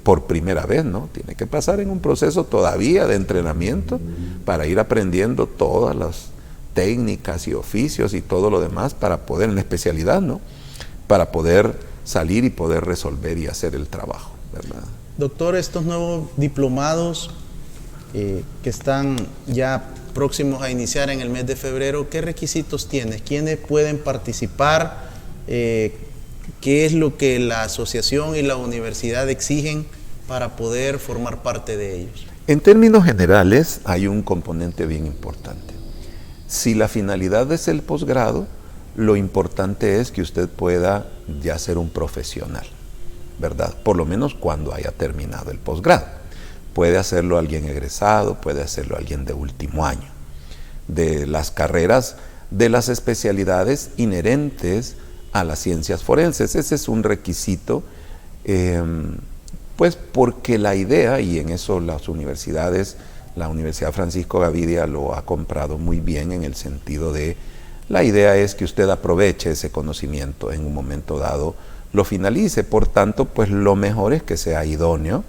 por primera vez, ¿no? Tiene que pasar en un proceso todavía de entrenamiento para ir aprendiendo todas las técnicas y oficios y todo lo demás para poder, en la especialidad, ¿no? Para poder salir y poder resolver y hacer el trabajo, ¿verdad? Doctor, estos nuevos diplomados que están ya próximos a iniciar en el mes de febrero, ¿qué requisitos tienen? ¿Quiénes pueden participar? ¿Qué es lo que la asociación y la universidad exigen para poder formar parte de ellos? En términos generales, hay un componente bien importante. Si la finalidad es el posgrado, lo importante es que usted pueda ya ser un profesional, ¿verdad? Por lo menos cuando haya terminado el posgrado. Puede hacerlo alguien egresado, puede hacerlo alguien de último año. De las carreras, de las especialidades inherentes a las ciencias forenses. Ese es un requisito, pues porque la idea, y en eso las universidades, la Universidad Francisco Gavidia lo ha comprado muy bien en el sentido de, la idea es que usted aproveche ese conocimiento en un momento dado, lo finalice, por tanto, pues lo mejor es que sea idóneo,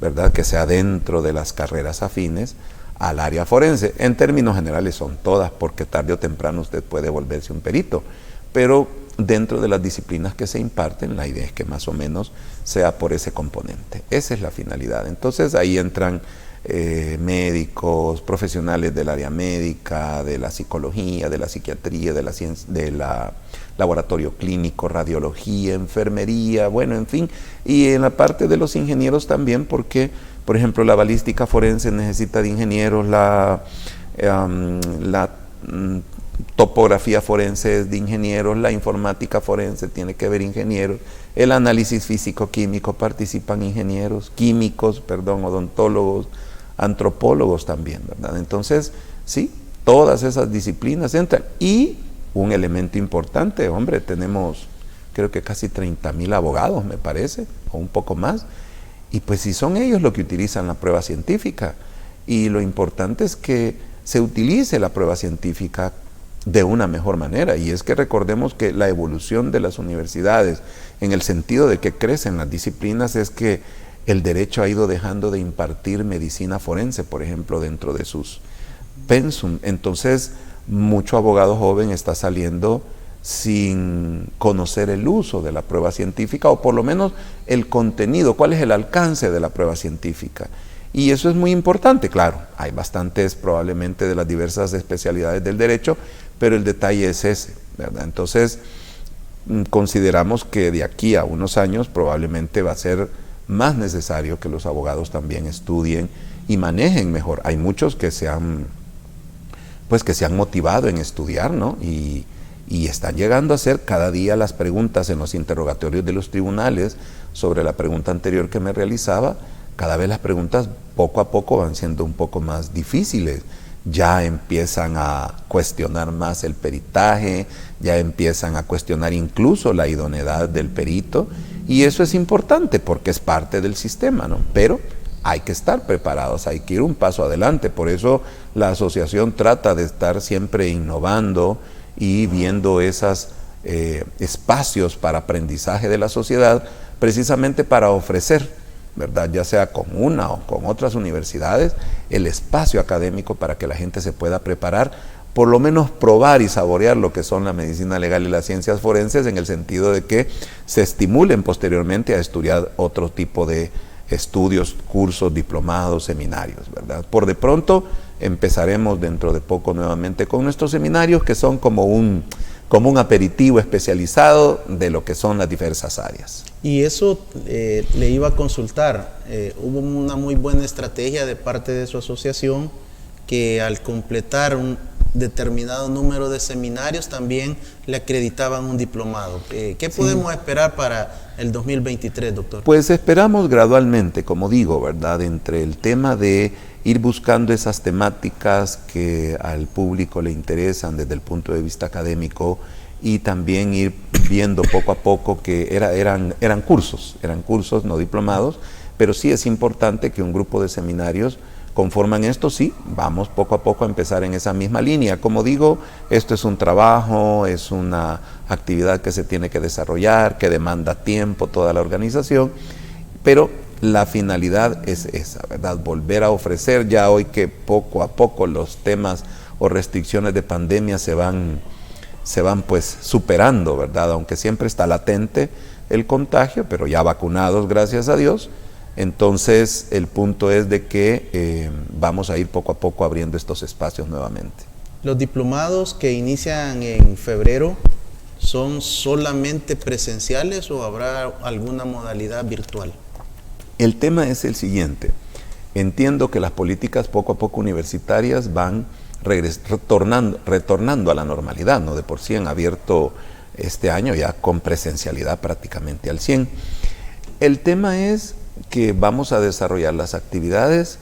¿verdad? Que sea dentro de las carreras afines al área forense. En términos generales son todas, porque tarde o temprano usted puede volverse un perito, pero dentro de las disciplinas que se imparten, la idea es que más o menos sea por ese componente. Esa es la finalidad. Entonces ahí entran médicos, profesionales del área médica, de la psicología, de la psiquiatría, de la ciencia, de la laboratorio clínico, radiología, enfermería, bueno, en fin. Y en la parte de los ingenieros también, porque, por ejemplo, la balística forense necesita de ingenieros, la topografía forense es de ingenieros, la informática forense tiene que ver ingenieros, el análisis físico-químico participan ingenieros, químicos, perdón, odontólogos, antropólogos también, ¿verdad? Entonces, sí, todas esas disciplinas entran. Y un elemento importante, hombre, tenemos creo que casi 30,000 abogados, me parece, o un poco más, y pues si son ellos los que utilizan la prueba científica, y lo importante es que se utilice la prueba científica de una mejor manera, y es que recordemos que la evolución de las universidades, en el sentido de que crecen las disciplinas, es que el derecho ha ido dejando de impartir medicina forense, por ejemplo, dentro de sus pensum. Entonces, mucho abogado joven está saliendo sin conocer el uso de la prueba científica, o por lo menos el contenido, cuál es el alcance de la prueba científica. Y eso es muy importante, claro, hay bastantes probablemente de las diversas especialidades del derecho, pero el detalle es ese, ¿verdad? Entonces, consideramos que de aquí a unos años probablemente va a ser más necesario que los abogados también estudien y manejen mejor. Hay muchos que se han motivado en estudiar, ¿no? Y están llegando a hacer cada día las preguntas en los interrogatorios de los tribunales sobre la pregunta anterior que me realizaba. Cada vez las preguntas poco a poco van siendo un poco más difíciles. Ya empiezan a cuestionar más el peritaje, ya empiezan a cuestionar incluso la idoneidad del perito, y eso es importante porque es parte del sistema, ¿no? Pero hay que estar preparados, hay que ir un paso adelante. Por eso la asociación trata de estar siempre innovando y viendo esos espacios para aprendizaje de la sociedad, precisamente para ofrecer, ¿verdad?, ya sea con una o con otras universidades, el espacio académico para que la gente se pueda preparar, por lo menos probar y saborear lo que son la medicina legal y las ciencias forenses, en el sentido de que se estimulen posteriormente a estudiar otro tipo de estudios, cursos, diplomados, seminarios, ¿verdad? Por de pronto empezaremos dentro de poco nuevamente con nuestros seminarios, que son como un aperitivo especializado de lo que son las diversas áreas. Y eso le iba a consultar. Hubo una muy buena estrategia de parte de su asociación, que al completar un determinado número de seminarios también le acreditaban un diplomado. ¿Qué podemos esperar para el 2023, doctor? Pues esperamos gradualmente, como digo, ¿verdad?, entre el tema de ir buscando esas temáticas que al público le interesan desde el punto de vista académico, y también ir viendo poco a poco que eran cursos no diplomados, pero sí es importante que un grupo de seminarios conforman esto, sí, vamos poco a poco a empezar en esa misma línea. Como digo, esto es un trabajo, es una actividad que se tiene que desarrollar, que demanda tiempo, toda la organización, pero la finalidad es esa, ¿verdad? Volver a ofrecer, ya hoy que poco a poco los temas o restricciones de pandemia se van pues superando, ¿verdad? Aunque siempre está latente el contagio, pero ya vacunados, gracias a Dios. Entonces, el punto es de que vamos a ir poco a poco abriendo estos espacios nuevamente. ¿Los diplomados que inician en febrero son solamente presenciales o habrá alguna modalidad virtual? El tema es el siguiente. Entiendo que las políticas poco a poco universitarias van retornando a la normalidad, ¿no? De por sí han abierto este año ya con presencialidad prácticamente al 100%. El tema es que vamos a desarrollar las actividades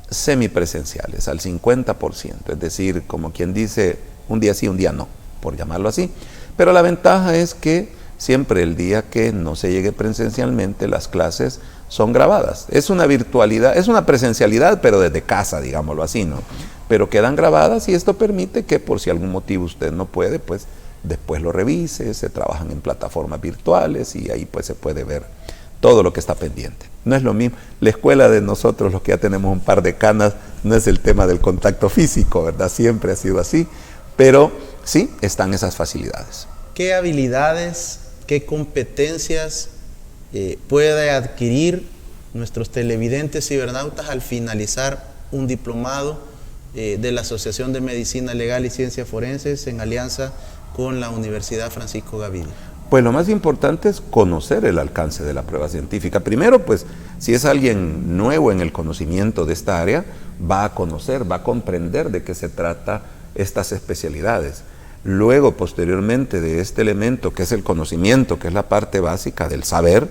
semipresenciales al 50%, es decir, como quien dice, un día sí, un día no, por llamarlo así. Pero la ventaja es que siempre el día que no se llegue presencialmente, las clases son grabadas. Es una virtualidad, es una presencialidad, pero desde casa, digámoslo así, ¿no? Pero quedan grabadas y esto permite que por si algún motivo usted no puede, pues después lo revise, se trabajan en plataformas virtuales y ahí pues se puede ver todo lo que está pendiente. No es lo mismo, la escuela de nosotros, los que ya tenemos un par de canas, no es el tema del contacto físico, ¿verdad? Siempre ha sido así, pero sí están esas facilidades. ¿Qué habilidades, qué competencias puede adquirir nuestros televidentes cibernautas al finalizar un diplomado de la Asociación de Medicina Legal y Ciencias Forenses en alianza con la Universidad Francisco Gavidia? Pues lo más importante es conocer el alcance de la prueba científica. Primero, pues, si es alguien nuevo en el conocimiento de esta área, va a conocer, va a comprender de qué se trata estas especialidades. Luego, posteriormente de este elemento, que es el conocimiento, que es la parte básica del saber,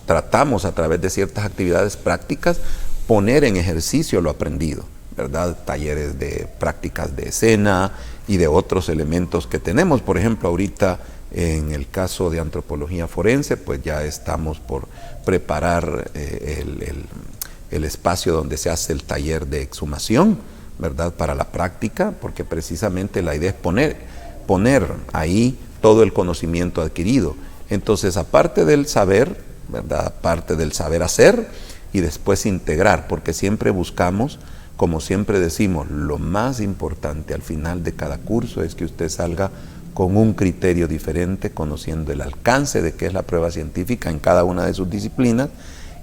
tratamos a través de ciertas actividades prácticas, poner en ejercicio lo aprendido, ¿verdad? Talleres de prácticas de escena y de otros elementos que tenemos. Por ejemplo, ahorita en el caso de antropología forense, pues ya estamos por preparar el espacio donde se hace el taller de exhumación, ¿verdad? Para la práctica, porque precisamente la idea es poner ahí todo el conocimiento adquirido. Entonces, aparte del saber, ¿verdad? Aparte del saber hacer y después integrar, porque siempre buscamos, como siempre decimos, lo más importante al final de cada curso es que usted salga con un criterio diferente, conociendo el alcance de qué es la prueba científica en cada una de sus disciplinas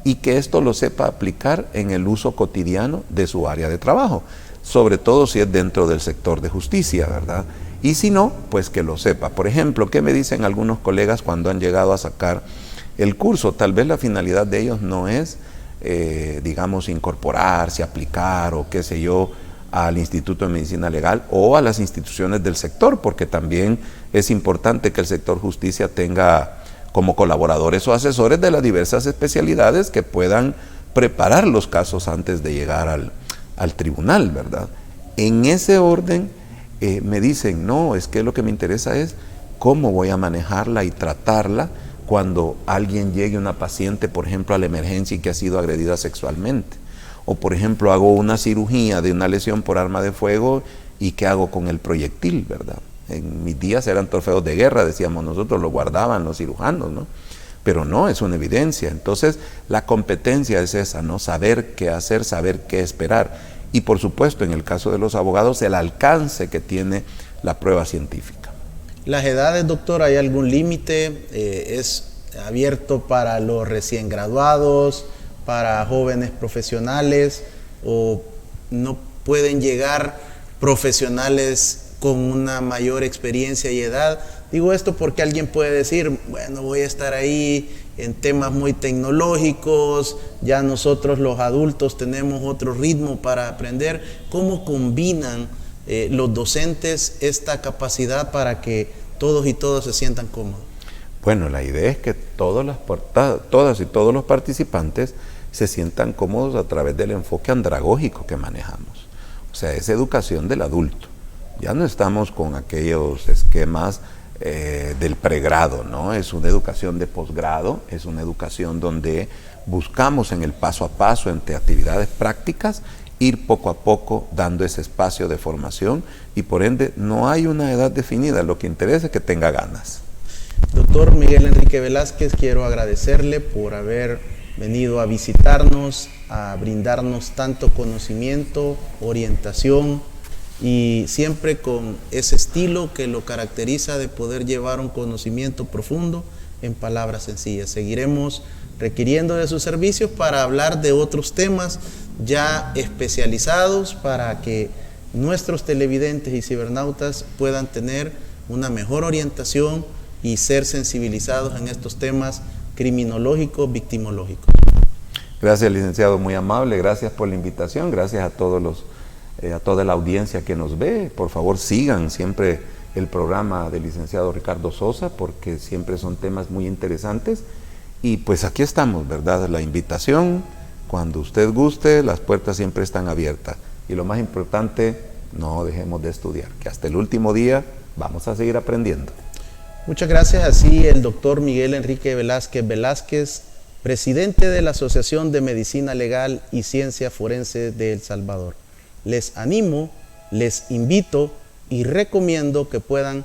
y que esto lo sepa aplicar en el uso cotidiano de su área de trabajo, sobre todo si es dentro del sector de justicia, ¿verdad? Y si no, pues que lo sepa. Por ejemplo, ¿qué me dicen algunos colegas cuando han llegado a sacar el curso? Tal vez la finalidad de ellos no es, digamos, incorporarse, aplicar o qué sé yo, al Instituto de Medicina Legal o a las instituciones del sector, porque también es importante que el sector justicia tenga como colaboradores o asesores de las diversas especialidades que puedan preparar los casos antes de llegar al tribunal, ¿verdad? En ese orden me dicen, no, es que lo que me interesa es cómo voy a manejarla y tratarla cuando alguien llegue, una paciente, por ejemplo, a la emergencia y que ha sido agredida sexualmente. O por ejemplo, hago una cirugía de una lesión por arma de fuego y ¿qué hago con el proyectil, verdad? En mis días eran trofeos de guerra, decíamos nosotros, lo guardaban los cirujanos, ¿no? Pero no, es una evidencia. Entonces, la competencia es esa, ¿no? Saber qué hacer, saber qué esperar. Y por supuesto, en el caso de los abogados, el alcance que tiene la prueba científica. ¿Las edades, doctor, hay algún límite? ¿Es abierto para los recién graduados, para jóvenes profesionales, o no pueden llegar profesionales con una mayor experiencia y edad? Digo esto porque alguien puede decir, bueno, voy a estar ahí en temas muy tecnológicos, ya nosotros los adultos tenemos otro ritmo para aprender. ¿Cómo combinan los docentes esta capacidad para que todos y todas se sientan cómodos? Bueno, la idea es que todas y todos los participantes se sientan cómodos a través del enfoque andragógico que manejamos. O sea, es educación del adulto. Ya no estamos con aquellos esquemas del pregrado, ¿no? Es una educación de posgrado, es una educación donde buscamos en el paso a paso entre actividades prácticas ir poco a poco dando ese espacio de formación y por ende no hay una edad definida, lo que interesa es que tenga ganas. Doctor Miguel Enrique Velázquez, quiero agradecerle por haber venido a visitarnos, a brindarnos tanto conocimiento, orientación y siempre con ese estilo que lo caracteriza de poder llevar un conocimiento profundo en palabras sencillas. Seguiremos requiriendo de sus servicios para hablar de otros temas ya especializados para que nuestros televidentes y cibernautas puedan tener una mejor orientación y ser sensibilizados en estos temas criminológicos, victimológicos. Gracias, licenciado, muy amable, gracias por la invitación, gracias a toda la audiencia que nos ve. Por favor, sigan siempre el programa del licenciado Ricardo Sosa porque siempre son temas muy interesantes y pues aquí estamos, ¿verdad? La invitación, cuando usted guste, las puertas siempre están abiertas y lo más importante, no dejemos de estudiar, que hasta el último día vamos a seguir aprendiendo. Muchas gracias. Así el doctor Miguel Enrique Velázquez, presidente de la Asociación de Medicina Legal y Ciencia Forense de El Salvador. Les animo, les invito y recomiendo que puedan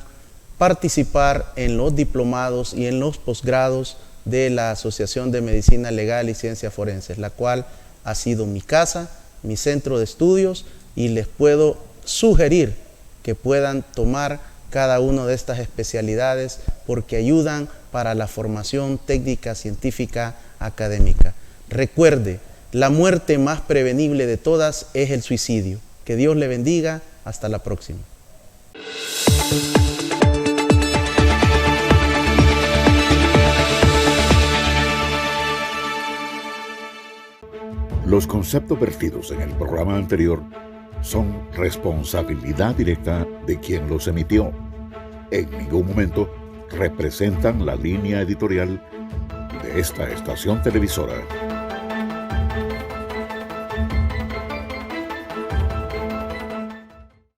participar en los diplomados y en los posgrados de la Asociación de Medicina Legal y Ciencia Forense, la cual ha sido mi casa, mi centro de estudios y les puedo sugerir que puedan tomar cada una de estas especialidades porque ayudan para la formación técnica, científica, académica. Recuerde, la muerte más prevenible de todas es el suicidio. Que Dios le bendiga. Hasta la próxima. Los conceptos vertidos en el programa anterior son responsabilidad directa de quien los emitió. En ningún momento representan la línea editorial de esta estación televisora.